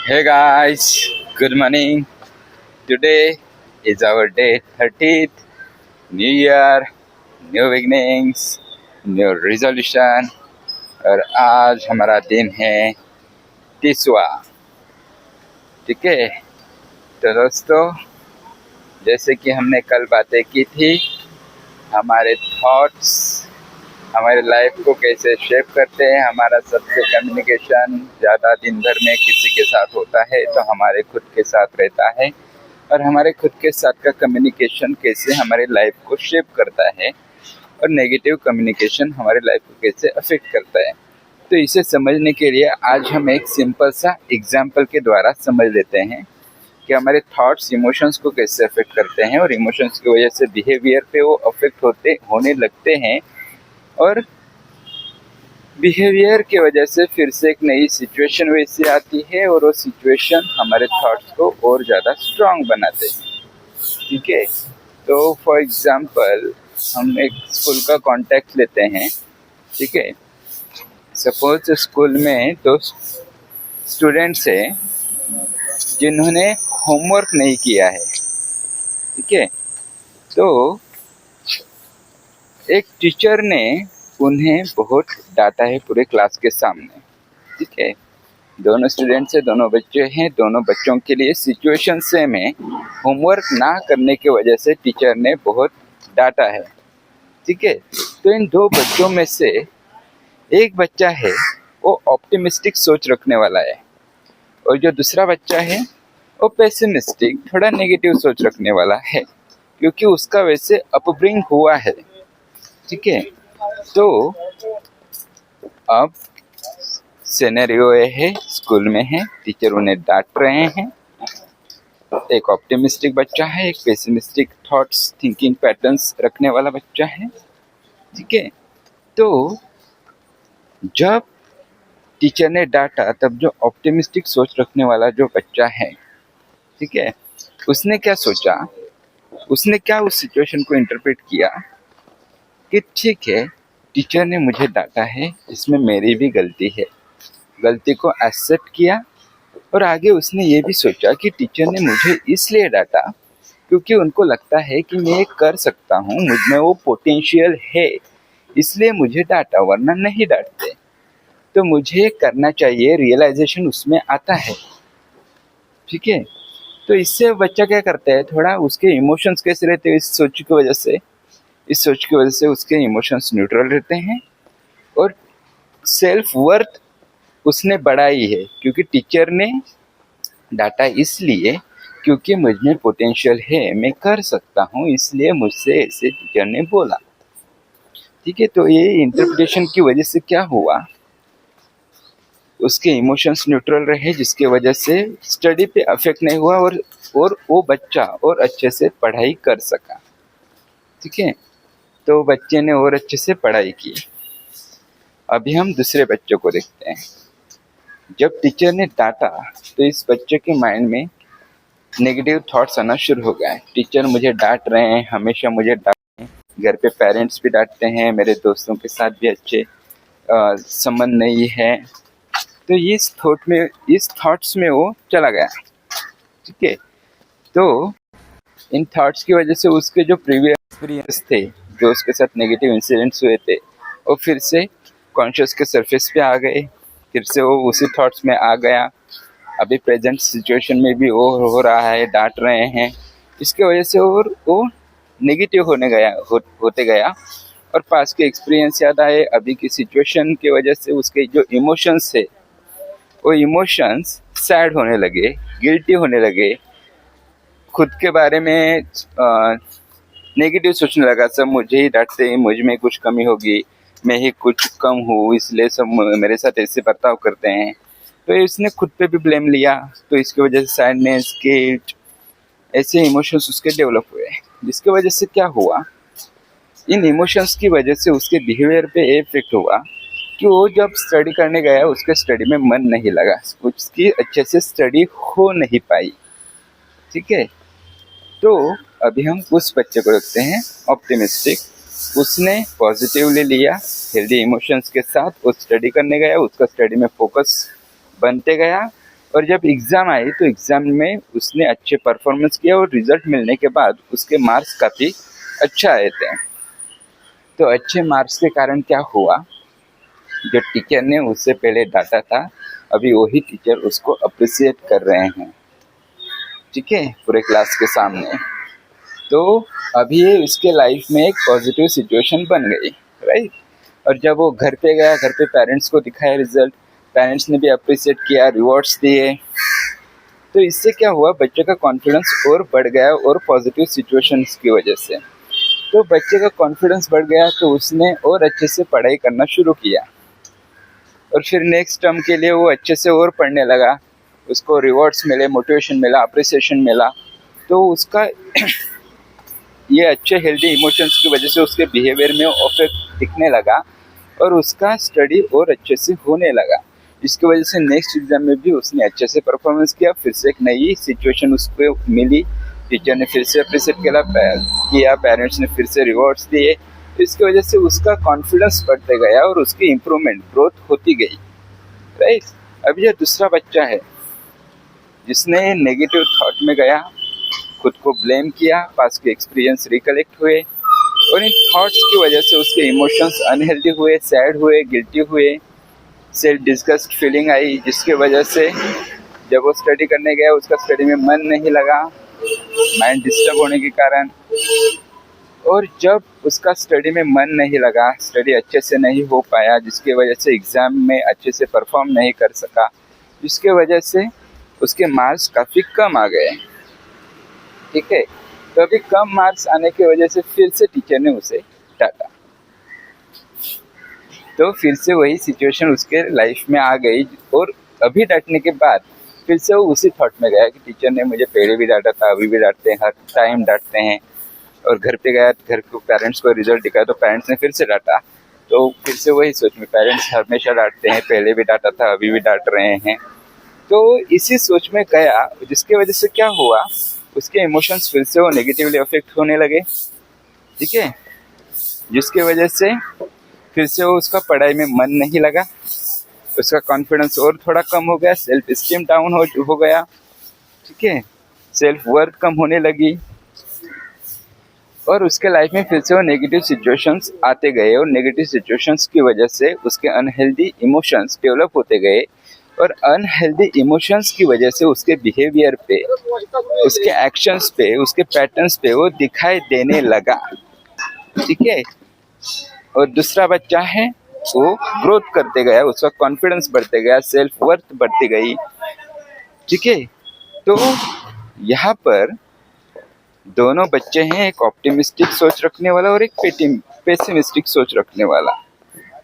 Hey guys, good morning. Today is our day 30th. New Year, new beginnings, new resolution. और आज हमारा दिन है 30वां। ठीक है, तो दोस्तों, जैसे कि हमने कल बातें की थी, हमारे थॉट्स हमारे लाइफ को कैसे शेप करते हैं। हमारा सबसे कम्युनिकेशन ज़्यादा दिन भर में किसी के साथ होता है तो हमारे खुद के साथ रहता है, और हमारे खुद के साथ का कम्युनिकेशन कैसे हमारे लाइफ को शेप करता है और नेगेटिव कम्युनिकेशन हमारे लाइफ को कैसे अफेक्ट करता है। तो इसे समझने के लिए आज हम एक सिंपल सा एग्जाम्पल के द्वारा समझ लेते हैं कि हमारे थॉट्स इमोशंस को कैसे अफेक्ट करते हैं और इमोशंस की वजह से बिहेवियर पे वो अफेक्ट होने लगते हैं, और बिहेवियर की वजह से फिर से एक नई सिचुएशन वैसी आती है और वो सिचुएशन हमारे थॉट्स को और ज़्यादा स्ट्रांग बनाते हैं। ठीक है, तो फॉर एग्जांपल हम एक स्कूल का कॉन्टेक्स्ट लेते हैं। ठीक है, सपोज स्कूल में दो स्टूडेंट्स हैं जिन्होंने होमवर्क नहीं किया है। ठीक है, तो एक टीचर ने उन्हें बहुत डांटा है पूरे क्लास के सामने। ठीक है, दोनों स्टूडेंट्स हैं, दोनों बच्चे हैं, दोनों बच्चों के लिए सिचुएशन सेम है। होमवर्क ना करने की वजह से टीचर ने बहुत डांटा है। ठीक है, तो इन दो बच्चों में से एक बच्चा है वो ऑप्टिमिस्टिक सोच रखने वाला है, और जो दूसरा बच्चा है वो पेसिमिस्टिक, थोड़ा नेगेटिव सोच रखने वाला है, क्योंकि उसका वैसे अपब्रिंग हुआ है। ठीक है, तो अब सिनेरियो ये है, स्कूल में है, टीचर उन्हें डांट रहे हैं। एक ऑप्टिमिस्टिक बच्चा है, एक पेसिमिस्टिक थॉट्स थिंकिंग पैटर्न्स रखने वाला बच्चा है। ठीक है, तो जब टीचर ने डांटा तब जो ऑप्टिमिस्टिक सोच रखने वाला जो बच्चा है, ठीक है, उसने क्या सोचा, उसने क्या उस सिचुएशन को इंटरप्रेट किया कि ठीक है, टीचर ने मुझे डांटा है, इसमें मेरी भी गलती है। गलती को एक्सेप्ट किया, और आगे उसने ये भी सोचा कि टीचर ने मुझे इसलिए डांटा क्योंकि उनको लगता है कि मैं ये कर सकता हूँ, मुझ में वो पोटेंशियल है, इसलिए मुझे डांटा, वरना नहीं डांटते। तो मुझे करना चाहिए, रियलाइजेशन उसमें आता है। ठीक है, तो इससे बच्चा क्या करता है, थोड़ा उसके इमोशंस कैसे रहते हैं इस सोच की वजह से, इस सोच की वजह से उसके इमोशंस न्यूट्रल रहते हैं, और सेल्फ वर्थ उसने बढ़ाई है, क्योंकि टीचर ने डांटा इसलिए क्योंकि मुझ में पोटेंशियल है, मैं कर सकता हूँ, इसलिए मुझसे ऐसे टीचर ने बोला। ठीक है, तो ये इंटरप्रिटेशन की वजह से क्या हुआ, उसके इमोशंस न्यूट्रल रहे, जिसके वजह से स्टडी पे अफेक्ट नहीं हुआ, और वो बच्चा और अच्छे से पढ़ाई कर सका। ठीक है, तो बच्चे ने और अच्छे से पढ़ाई की। अभी हम दूसरे बच्चे को देखते हैं। जब टीचर ने डांटा तो इस बच्चे के माइंड में नेगेटिव थॉट्स आना शुरू हो गए। टीचर मुझे डांट रहे हैं, हमेशा मुझे डांट रहे हैं, घर पे पेरेंट्स भी डांटते हैं, मेरे दोस्तों के साथ भी अच्छे संबंध नहीं है। तो इस थॉट्स में वो चला गया। ठीक है, तो इन थॉट्स की वजह से उसके जो प्रीवियस एक्सपीरियंस थे, जो उसके साथ नेगेटिव इंसिडेंट्स हुए थे, वो फिर से कॉन्शियस के सरफेस पे आ गए, फिर से वो उसी थॉट्स में आ गया। अभी प्रेजेंट सिचुएशन में भी वो हो रहा है, डांट रहे हैं, इसके वजह से और वो नेगेटिव होते गया, और पास के एक्सपीरियंस याद आए, अभी की सिचुएशन की वजह से उसके जो इमोशंस है वो इमोशंस सैड होने लगे, गिल्टी होने लगे, खुद के बारे में नेगेटिव सोचने लगा, सब मुझे ही डांटते हैं, मुझ में कुछ कमी होगी, मैं ही कुछ कम हूँ, इसलिए सब मेरे साथ ऐसे बर्ताव करते हैं। तो इसने खुद पे भी ब्लेम लिया, तो इसकी वजह से सैडनेस, गिल्ट, ऐसे इमोशंस उसके डेवलप हुए, जिसकी वजह से क्या हुआ, इन इमोशंस की वजह से उसके बिहेवियर पे इफेक्ट हुआ कि वो जब स्टडी करने गया उसके स्टडी में मन नहीं लगा, उसकी अच्छे से स्टडी हो नहीं पाई। ठीक है, तो अभी हम उस बच्चे को देखते हैं, ऑप्टिमिस्टिक। उसने पॉजिटिवली लिया, हेल्दी इमोशंस के साथ वो स्टडी करने गया, उसका स्टडी में फोकस बनते गया, और जब एग्ज़ाम आई तो एग्ज़ाम में उसने अच्छे परफॉर्मेंस किया और रिज़ल्ट मिलने के बाद उसके मार्क्स काफ़ी अच्छा आए थे। तो अच्छे मार्क्स के कारण क्या हुआ, जो टीचर ने उससे पहले डांटा था, अभी वही टीचर उसको अप्रिशिएट कर रहे हैं, ठीक है, पूरे क्लास के सामने। तो अभी ये उसके लाइफ में एक पॉजिटिव सिचुएशन बन गई, राइट। और जब वो घर पे गया, घर पे पेरेंट्स को दिखाया रिजल्ट, पेरेंट्स ने भी अप्रिशिएट किया, रिवॉर्ड्स दिए। तो इससे क्या हुआ, बच्चे का कॉन्फिडेंस और बढ़ गया और पॉजिटिव सिचुएशंस की वजह से। तो बच्चे का कॉन्फिडेंस बढ़ गया तो उसने और अच्छे से पढ़ाई करना शुरू किया और फिर नेक्स्ट टर्म के लिए वो अच्छे से और पढ़ने लगा, उसको रिवॉर्ड्स मिले, मोटिवेशन मिला, अप्रिसिएशन मिला। तो उसका ये अच्छे हेल्दी इमोशंस की वजह से उसके बिहेवियर में इफेक्ट दिखने लगा और उसका स्टडी और अच्छे से होने लगा, जिसकी वजह से नेक्स्ट एग्जाम में भी उसने अच्छे से परफॉर्मेंस किया। फिर से एक नई सिचुएशन उसको मिली, टीचर ने फिर से अप्रिशिएट किया, पेरेंट्स ने फिर से रिवॉर्ड्स दिए। इसकी वजह से उसका कॉन्फिडेंस बढ़ते गया और उसकी इम्प्रूवमेंट, ग्रोथ होती गई, राइट। अभी जो दूसरा बच्चा है जिसने नेगेटिव थॉट में गया, खुद को ब्लेम किया, पास के एक्सपीरियंस रिकलेक्ट हुए और इन थॉट्स की वजह से उसके इमोशंस अनहेल्दी हुए, सैड हुए, गिल्टी हुए, सेल्फ डिस्गस्ट फीलिंग आई, जिसकी वजह से जब वो स्टडी करने गया उसका स्टडी में मन नहीं लगा, माइंड डिस्टर्ब होने के कारण। और जब उसका स्टडी में मन नहीं लगा, स्टडी अच्छे से नहीं हो पाया, जिसकी वजह से एग्ज़ाम में अच्छे से परफॉर्म नहीं कर सका, जिसके वजह से उसके मार्क्स काफ़ी कम आ गए, ठीक है। तो अभी कम मार्क्स आने की वजह से फिर से टीचर ने उसे डांटा। तो फिर से वही सिचुएशन उसके लाइफ में आ गई और अभी डांटने के बाद फिर से वो उसी थॉट में गया कि टीचर ने मुझे पहले भी डांटा था, अभी भी डांटते हैं, हर टाइम डांटते हैं। और घर पे गया, घर को पेरेंट्स को रिजल्ट दिखाया तो पेरेंट्स ने फिर से डांटा। तो फिर से वही सोच में, पेरेंट्स हमेशा डांटते हैं, पहले भी डांटा था, अभी भी डांट रहे हैं। तो इसी सोच में गया, जिसकी वजह से क्या हुआ, उसके इमोशंस फिर से वो नेगेटिवली अफेक्ट होने लगे, ठीक है, जिसकी वजह से फिर से वो उसका पढ़ाई में मन नहीं लगा, उसका कॉन्फिडेंस और थोड़ा कम हो गया, सेल्फ स्टीम डाउन हो गया, ठीक है, सेल्फ वर्थ कम होने लगी और उसके लाइफ में फिर से वो नेगेटिव सिचुएशंस आते गए और नेगेटिव सिचुएशंस की वजह से उसके अनहेल्दी इमोशंस डेवलप होते गए और अनहेल्दी इमोशंस की वजह से उसके बिहेवियर पे, उसके एक्शंस पे, उसके पैटर्न्स पे वो दिखाई देने लगा, ठीक है। और दूसरा बच्चा है वो ग्रोथ करते गया, उसका कॉन्फिडेंस बढ़ते गया, सेल्फ वर्थ बढ़ती गई, ठीक है। तो यहाँ पर दोनों बच्चे हैं, एक ऑप्टिमिस्टिक सोच रखने वाला और एक पेसिमिस्टिक सोच रखने वाला,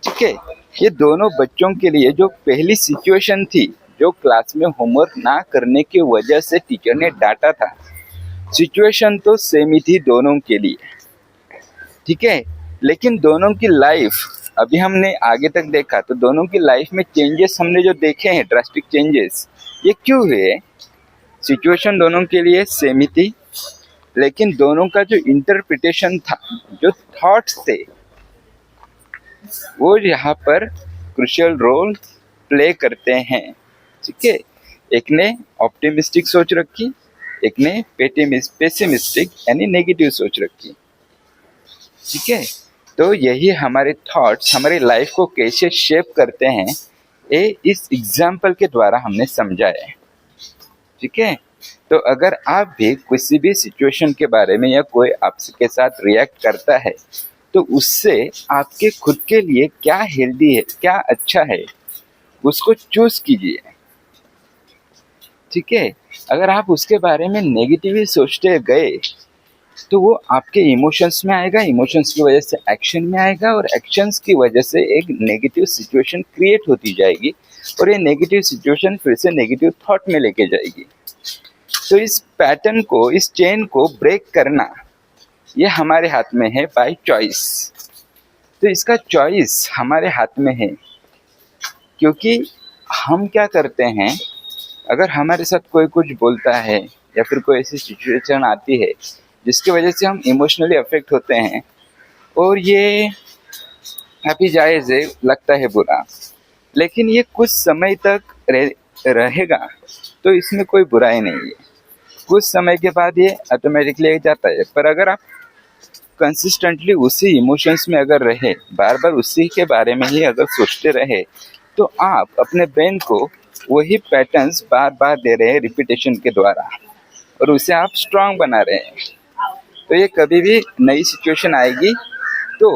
ठीक है। ये दोनों बच्चों के लिए जो पहली सिचुएशन थी, जो क्लास में होमवर्क ना करने की वजह से टीचर ने डांटा था, सिचुएशन तो सेम ही थी दोनों के लिए, ठीक है। लेकिन दोनों की लाइफ, अभी हमने आगे तक देखा तो दोनों की लाइफ में चेंजेस हमने जो देखे हैं, ड्रास्टिक चेंजेस, ये क्यों हुए? सिचुएशन दोनों के लिए सेम ही थी, लेकिन दोनों का जो इंटरप्रिटेशन था, जो थॉट्स थे, वो यहाँ पर क्रूशियल रोल प्ले करते हैं, ठीक है। एक ने ऑप्टिमिस्टिक सोच रखी, एक ने पेसिमिस्टिक यानी नेगेटिव सोच रखी, ठीक है। तो यही हमारे थॉट्स हमारी लाइफ को कैसे शेप करते हैं, ये इस एग्जाम्पल के द्वारा हमने समझा है, ठीक है। तो अगर आप भी किसी भी सिचुएशन के बारे में या कोई आपके साथ रिएक्ट करता है तो उससे आपके खुद के लिए क्या हेल्दी है, क्या अच्छा है, उसको चूज कीजिए, ठीक है। अगर आप उसके बारे में नेगेटिवली सोचते गए तो वो आपके इमोशंस में आएगा, इमोशंस की वजह से एक्शन में आएगा और एक्शंस की वजह से एक नेगेटिव सिचुएशन क्रिएट होती जाएगी और ये नेगेटिव सिचुएशन फिर से नेगेटिव थॉट में लेके जाएगी। तो इस पैटर्न को, इस चेन को ब्रेक करना ये हमारे हाथ में है बाय चॉइस। तो इसका चॉइस हमारे हाथ में है, क्योंकि हम क्या करते हैं, अगर हमारे साथ कोई कुछ बोलता है या फिर कोई ऐसी सिचुएशन आती है जिसकी वजह से हम इमोशनली अफेक्ट होते हैं और ये काफ़ी जायज़ है, लगता है बुरा, लेकिन ये कुछ समय तक रहेगा तो इसमें कोई बुराई नहीं है। कुछ समय के बाद ये ऑटोमेटिकली जाता है। पर अगर आप कंसिस्टेंटली उसी इमोशंस में अगर रहे, बार बार उसी के बारे में ही अगर सोचते रहे, तो आप अपने ब्रेन को वही पैटर्न्स बार बार दे रहे हैं रिपीटेशन के द्वारा, और उसे आप स्ट्रांग बना रहे हैं। तो ये कभी भी नई सिचुएशन आएगी तो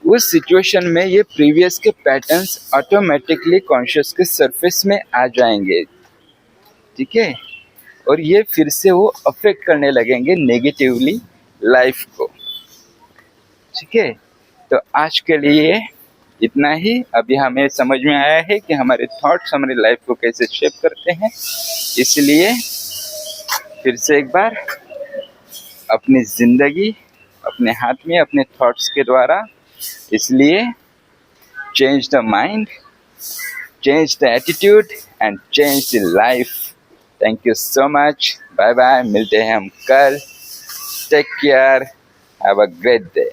उस सिचुएशन में ये प्रीवियस के पैटर्न्स ऑटोमेटिकली कॉन्शियस के सरफेस में आ जाएंगे, ठीक है, और ये फिर से वो अफेक्ट करने लगेंगे नेगेटिवली लाइफ को, ठीक है। तो आज के लिए इतना ही। अभी हमें समझ में आया है कि हमारे थॉट्स हमारी लाइफ को कैसे शेप करते हैं, इसलिए फिर से एक बार अपनी ज़िंदगी अपने हाथ में, अपने थॉट्स के द्वारा, इसलिए change the mind, change the attitude and change the life. Thank you so much, bye bye, मिलते हैं हम कल। Take care, have a great day.